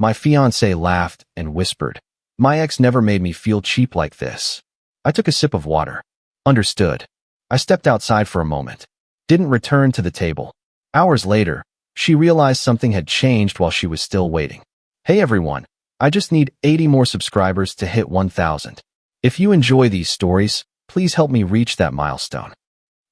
My fiancé laughed and whispered, "My ex never made me feel cheap like this." I took a sip of water. Understood. I stepped outside for a moment. Didn't return to the table. Hours later, she realized something had changed while she was still waiting. "Hey everyone, I just need 80 more subscribers to hit 1,000. If you enjoy these stories, please help me reach that milestone."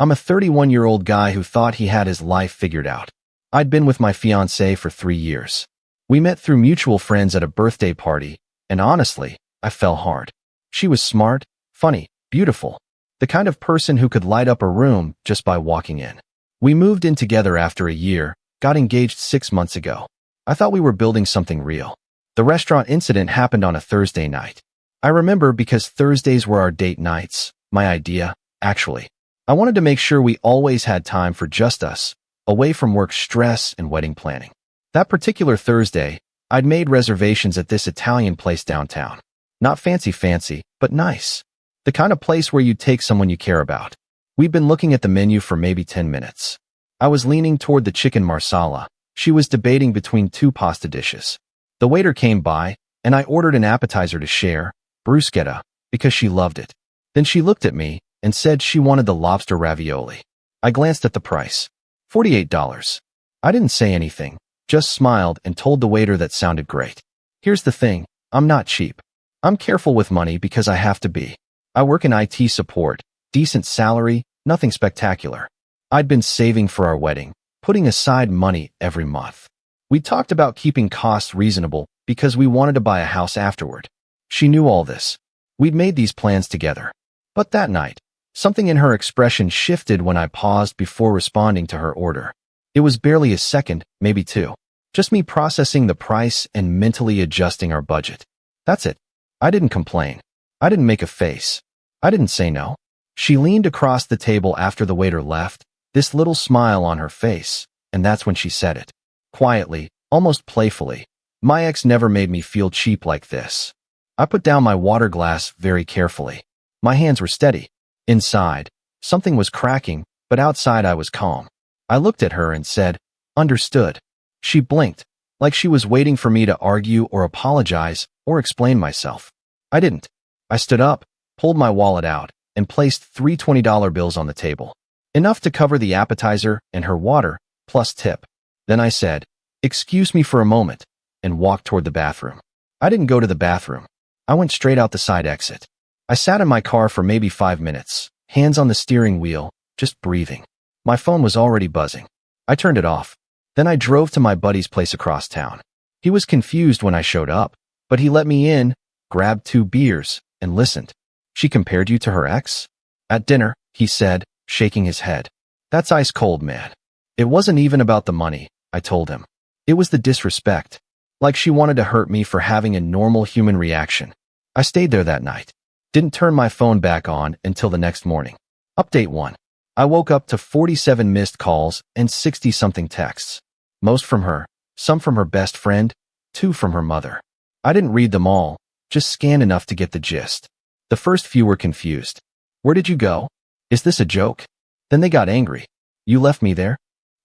I'm a 31-year-old guy who thought he had his life figured out. I'd been with my fiancée for 3 years. We met through mutual friends at a birthday party, and honestly, I fell hard. She was smart, funny, beautiful, the kind of person who could light up a room just by walking in. We moved in together after a year, got engaged 6 months ago. I thought we were building something real. The restaurant incident happened on a Thursday night. I remember because Thursdays were our date nights, my idea, actually. I wanted to make sure we always had time for just us, away from work stress and wedding planning. That particular Thursday, I'd made reservations at this Italian place downtown. Not fancy, but nice. The kind of place where you'd take someone you care about. We'd been looking at the menu for maybe 10 minutes. I was leaning toward the chicken marsala. She was debating between 2 pasta dishes. The waiter came by, and I ordered an appetizer to share, bruschetta, because she loved it. Then she looked at me and said she wanted the lobster ravioli. I glanced at the price. $48. I didn't say anything, just smiled and told the waiter that sounded great. Here's the thing, I'm not cheap. I'm careful with money because I have to be. I work in IT support, decent salary, nothing spectacular. I'd been saving for our wedding, putting aside money every month. We talked about keeping costs reasonable because we wanted to buy a house afterward. She knew all this. We'd made these plans together. But that night, something in her expression shifted when I paused before responding to her order. It was barely a second, maybe 2. Just me processing the price and mentally adjusting our budget. That's it. I didn't complain. I didn't make a face. I didn't say no. She leaned across the table after the waiter left, this little smile on her face, and that's when she said it. Quietly, almost playfully, "My ex never made me feel cheap like this." I put down my water glass very carefully. My hands were steady. Inside, something was cracking, but outside I was calm. I looked at her and said, "Understood." She blinked, like she was waiting for me to argue or apologize or explain myself. I didn't. I stood up, pulled my wallet out, and placed 3 $20 bills on the table. Enough to cover the appetizer and her water, plus tip. Then I said, "Excuse me for a moment," and walked toward the bathroom. I didn't go to the bathroom. I went straight out the side exit. I sat in my car for maybe 5 minutes, hands on the steering wheel, just breathing. My phone was already buzzing. I turned it off. Then I drove to my buddy's place across town. He was confused when I showed up, but he let me in, grabbed 2 beers, and listened. "She compared you to her ex?" "At dinner," he said, shaking his head. "That's ice cold, man." "It wasn't even about the money," I told him. "It was the disrespect. Like she wanted to hurt me for having a normal human reaction." I stayed there that night. Didn't turn my phone back on until the next morning. Update 1. I woke up to 47 missed calls and 60-something texts. Most from her, some from her best friend, 2 from her mother. I didn't read them all, just scanned enough to get the gist. The first few were confused. "Where did you go? Is this a joke?" Then they got angry. "You left me there?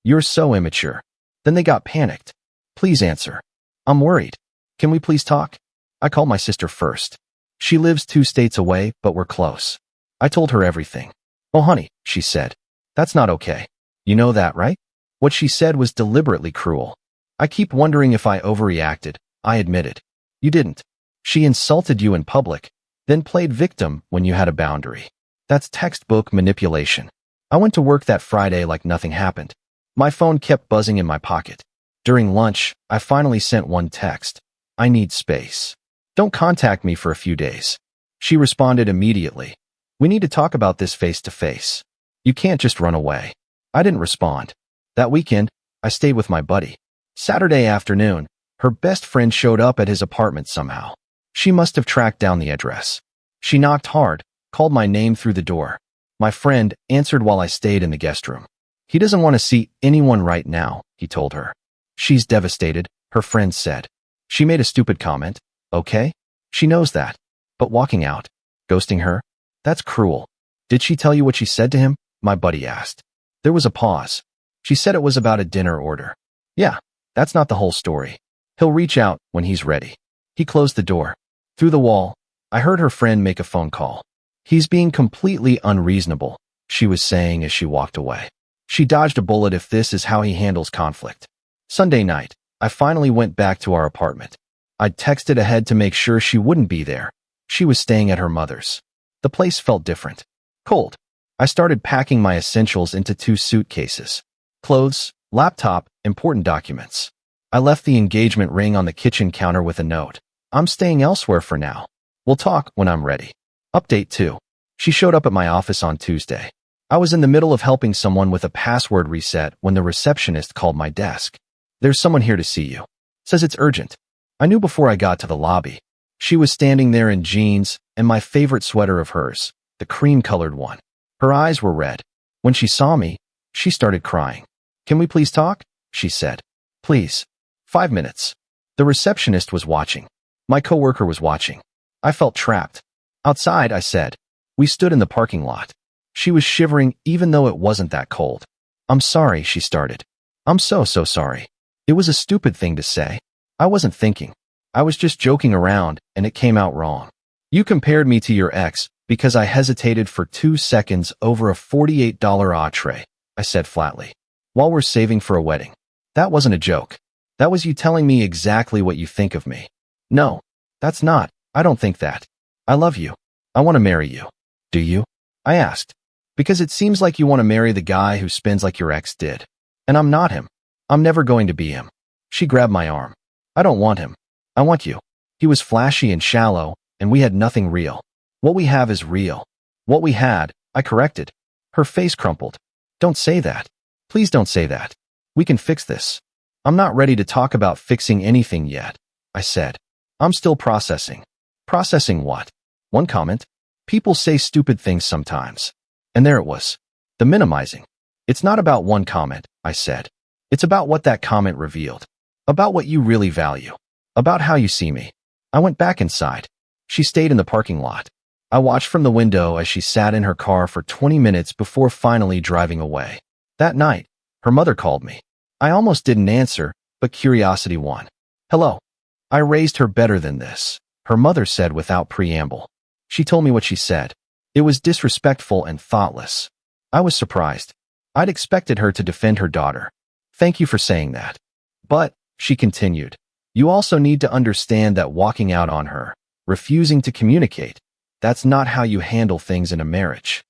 You're so immature." Then they got panicked. "Please answer. I'm worried. Can we please talk?" I called my sister first. She lives 2 states away, but we're close. I told her everything. "Oh honey," she said. "That's not okay. You know that, right?" What she said was deliberately cruel. "I keep wondering if I overreacted," I admitted. "You didn't. She insulted you in public, then played victim when you had a boundary. That's textbook manipulation." I went to work that Friday like nothing happened. My phone kept buzzing in my pocket. During lunch, I finally sent one text. "I need space. Don't contact me for a few days." She responded immediately. "We need to talk about this face to face. You can't just run away." I didn't respond. That weekend, I stayed with my buddy. Saturday afternoon, her best friend showed up at his apartment somehow. She must have tracked down the address. She knocked hard, called my name through the door. My friend answered while I stayed in the guest room. "He doesn't want to see anyone right now," he told her. "She's devastated," her friend said. "She made a stupid comment, okay? She knows that. But walking out, ghosting her, that's cruel." "Did she tell you what she said to him?" my buddy asked. There was a pause. "She said it was about a dinner order." "Yeah, that's not the whole story. He'll reach out when he's ready. He closed the door. Through the wall, I heard her friend make a phone call. He's being completely unreasonable, she was saying as she walked away. She dodged a bullet if this is how he handles conflict. Sunday night, I finally went back to our apartment. I'd texted ahead to make sure she wouldn't be there. She was staying at her mother's. The place felt different. Cold. I started packing my essentials into 2 suitcases. Clothes, laptop, important documents. I left the engagement ring on the kitchen counter with a note. I'm staying elsewhere for now. We'll talk when I'm ready. Update 2. She showed up at my office on Tuesday. I was in the middle of helping someone with a password reset when the receptionist called my desk. There's someone here to see you. Says it's urgent. I knew before I got to the lobby. She was standing there in jeans and my favorite sweater of hers, the cream-colored one. Her eyes were red. When she saw me, she started crying. Can we please talk? She said. Please. 5 minutes. The receptionist was watching. My coworker was watching. I felt trapped. Outside, I said. We stood in the parking lot. She was shivering even though it wasn't that cold. I'm sorry, she started. I'm so sorry. It was a stupid thing to say. I wasn't thinking. I was just joking around and it came out wrong. You compared me to your ex because I hesitated for 2 seconds over a $48 entree, I said flatly. While we're saving for a wedding. That wasn't a joke. That was you telling me exactly what you think of me. No, that's not. I don't think that. I love you. I want to marry you. Do you? I asked. Because it seems like you want to marry the guy who spins like your ex did. And I'm not him. I'm never going to be him. She grabbed my arm. I don't want him. I want you. He was flashy and shallow, and we had nothing real. What we have is real. What we had, I corrected. Her face crumpled. Don't say that. Please don't say that. We can fix this. I'm not ready to talk about fixing anything yet, I said. I'm still processing. Processing what? One comment. People say stupid things sometimes. And there it was. The minimizing. It's not about one comment, I said. It's about what that comment revealed. About what you really value. About how you see me. I went back inside. She stayed in the parking lot. I watched from the window as she sat in her car for 20 minutes before finally driving away. That night, her mother called me. I almost didn't answer, but curiosity won. Hello. I raised her better than this, her mother said without preamble. She told me what she said. It was disrespectful and thoughtless. I was surprised. I'd expected her to defend her daughter. Thank you for saying that. But, she continued, you also need to understand that walking out on her, refusing to communicate, that's not how you handle things in a marriage.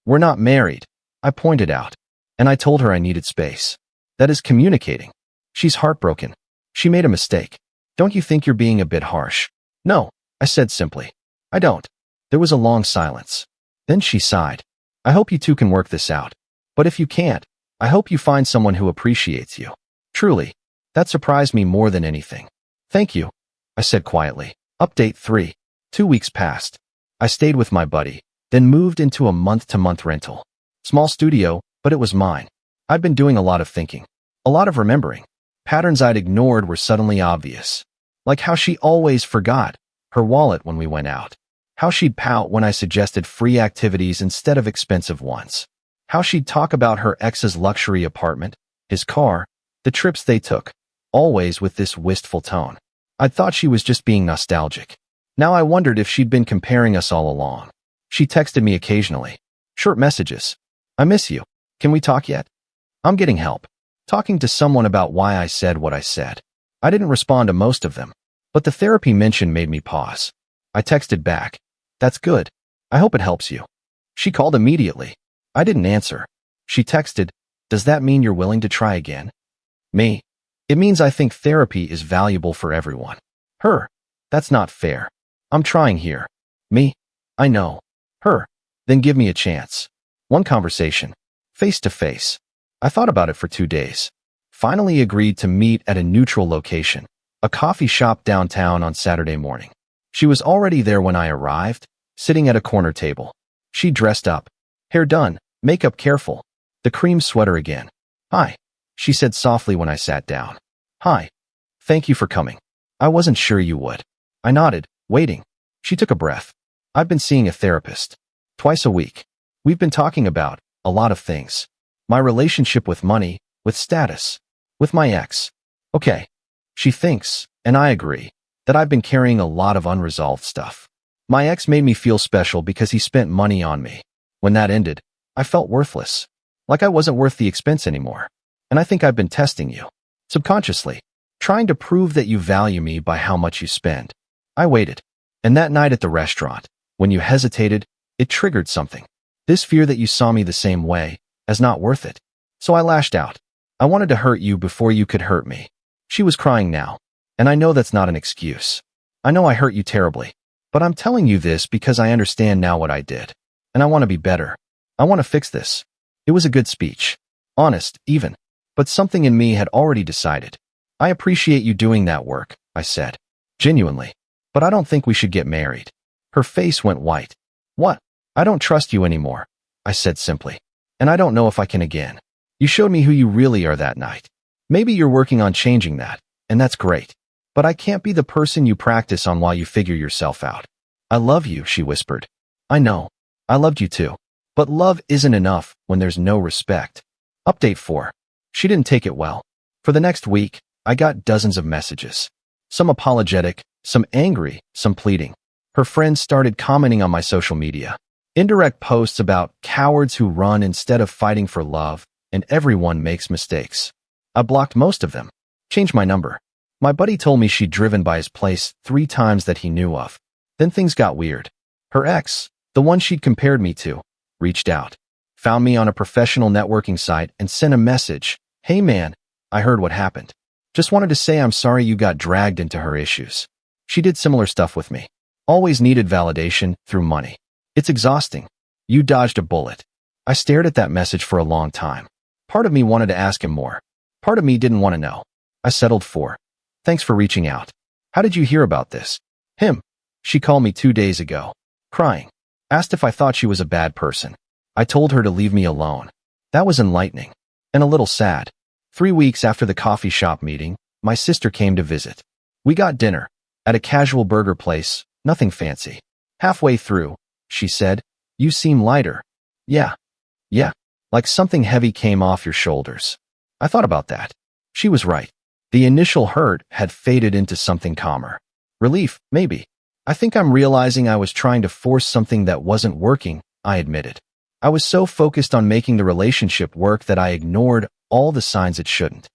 We're not married, I pointed out, and I told her I needed space. That is communicating. She's heartbroken. She made a mistake. Don't you think you're being a bit harsh? No, I said simply. I don't. There was a long silence. Then she sighed. I hope you two can work this out. But if you can't, I hope you find someone who appreciates you. Truly, that surprised me more than anything. Thank you, I said quietly. Update 3. 2 weeks passed. I stayed with my buddy, then moved into a month-to-month rental. Small studio, but it was mine. I'd been doing a lot of thinking. A lot of remembering. Patterns I'd ignored were suddenly obvious. Like how she always forgot her wallet when we went out. How she'd pout when I suggested free activities instead of expensive ones. How she'd talk about her ex's luxury apartment, his car, the trips they took, always with this wistful tone. I'd thought she was just being nostalgic. Now I wondered if she'd been comparing us all along. She texted me occasionally. Short messages. I miss you. Can we talk yet? I'm getting help. Talking to someone about why I said what I said. I didn't respond to most of them, but the therapy mention made me pause. I texted back. That's good. I hope it helps you. She called immediately. I didn't answer. She texted, does that mean you're willing to try again? Me. It means I think therapy is valuable for everyone. Her. That's not fair. I'm trying here. Me. I know. Her. Then give me a chance. One conversation. Face to face. I thought about it for 2 days. Finally agreed to meet at a neutral location, a coffee shop downtown on Saturday morning. She was already there when I arrived, sitting at a corner table. She dressed up. Hair done, makeup careful. The cream sweater again. Hi, she said softly when I sat down. Hi. Thank you for coming. I wasn't sure you would. I nodded, waiting. She took a breath. I've been seeing a therapist. Twice a week. We've been talking about a lot of things. My relationship with money, with status, with my ex. Okay. She thinks, And I agree that I've been carrying a lot of unresolved stuff. My ex made me feel special because he spent money on me. When that ended, I felt worthless. Like I wasn't worth the expense anymore. And I think I've been testing you. Subconsciously. Trying to prove that you value me by how much you spend. I waited. And that night at the restaurant, when you hesitated, it triggered something. This fear that you saw me the same way, as not worth it. So I lashed out. I wanted to hurt you before you could hurt me. She was crying now. And I know that's not an excuse. I know I hurt you terribly. But I'm telling you this because I understand now what I did. And I want to be better. I want to fix this. It was a good speech. Honest, even. But something in me had already decided. I appreciate you doing that work, I said. Genuinely. But I don't think we should get married. Her face went white. What? I don't trust you anymore, I said simply. And I don't know if I can again. You showed me who you really are that night. Maybe you're working on changing that, and that's great. But I can't be the person you practice on while you figure yourself out. I love you, she whispered. I know. I loved you too. But love isn't enough when there's no respect. Update 4. She didn't take it well. For the next week, I got dozens of messages. Some apologetic, some angry, some pleading. Her friends started commenting on my social media. Indirect posts about cowards who run instead of fighting for love, and everyone makes mistakes. I blocked most of them. Changed my number. My buddy told me she'd driven by his place 3 times that he knew of. Then things got weird. Her ex, the one she'd compared me to, reached out. Found me on a professional networking site and sent a message. Hey man, I heard what happened. Just wanted to say I'm sorry you got dragged into her issues. She did similar stuff with me. Always needed validation through money. It's exhausting. You dodged a bullet. I stared at that message for a long time. Part of me wanted to ask him more. Part of me didn't want to know. I settled for, thanks for reaching out. How did you hear about this? Him. She called me 2 days ago. Crying. Asked if I thought she was a bad person. I told her to leave me alone. That was enlightening. And a little sad. 3 weeks after the coffee shop meeting, my sister came to visit. We got dinner. At a casual burger place, nothing fancy. Halfway through, she said, you seem lighter. Yeah. Like something heavy came off your shoulders. I thought about that. She was right. The initial hurt had faded into something calmer. Relief, maybe. I think I'm realizing I was trying to force something that wasn't working, I admitted. I was so focused on making the relationship work that I ignored all the signs it shouldn't.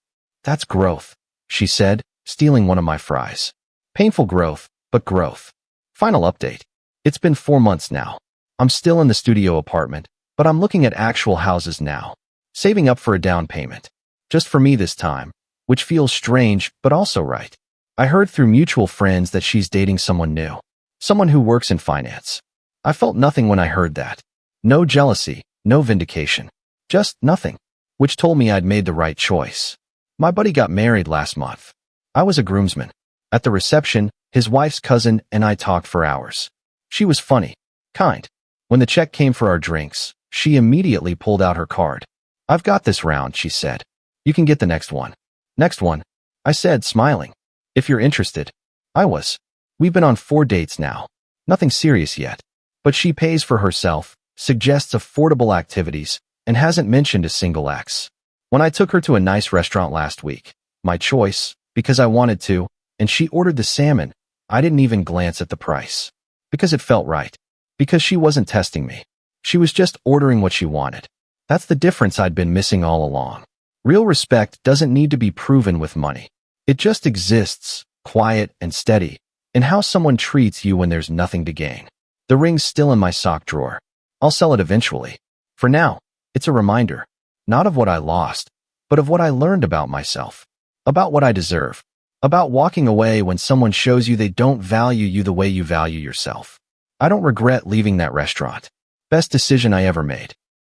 That's growth, she said, stealing one of my fries. Painful growth, but growth. Final update. It's been 4 months now. I'm still in the studio apartment, but I'm looking at actual houses now. Saving up for a down payment. Just for me this time, which feels strange, but also right. I heard through mutual friends that she's dating someone new. Someone who works in finance. I felt nothing when I heard that. No jealousy, no vindication. Just nothing. Which told me I'd made the right choice. My buddy got married last month. I was a groomsman. At the reception, his wife's cousin and I talked for hours. She was funny. Kind. When the check came for our drinks, she immediately pulled out her card. I've got this round, she said. You can get the next one. Next one, I said, smiling. If you're interested. I was. We've been on 4 dates now. Nothing serious yet. But she pays for herself, suggests affordable activities, and hasn't mentioned a single ex. When I took her to a nice restaurant last week, my choice, because I wanted to, and she ordered the salmon, I didn't even glance at the price. Because it felt right. Because she wasn't testing me. She was just ordering what she wanted. That's the difference I'd been missing all along. Real respect doesn't need to be proven with money. It just exists, quiet and steady, in how someone treats you when there's nothing to gain. The ring's still in my sock drawer. I'll sell it eventually. For now, it's a reminder, not of what I lost, but of what I learned about myself. About what I deserve. About walking away when someone shows you they don't value you the way you value yourself. I don't regret leaving that restaurant. Best decision I ever made.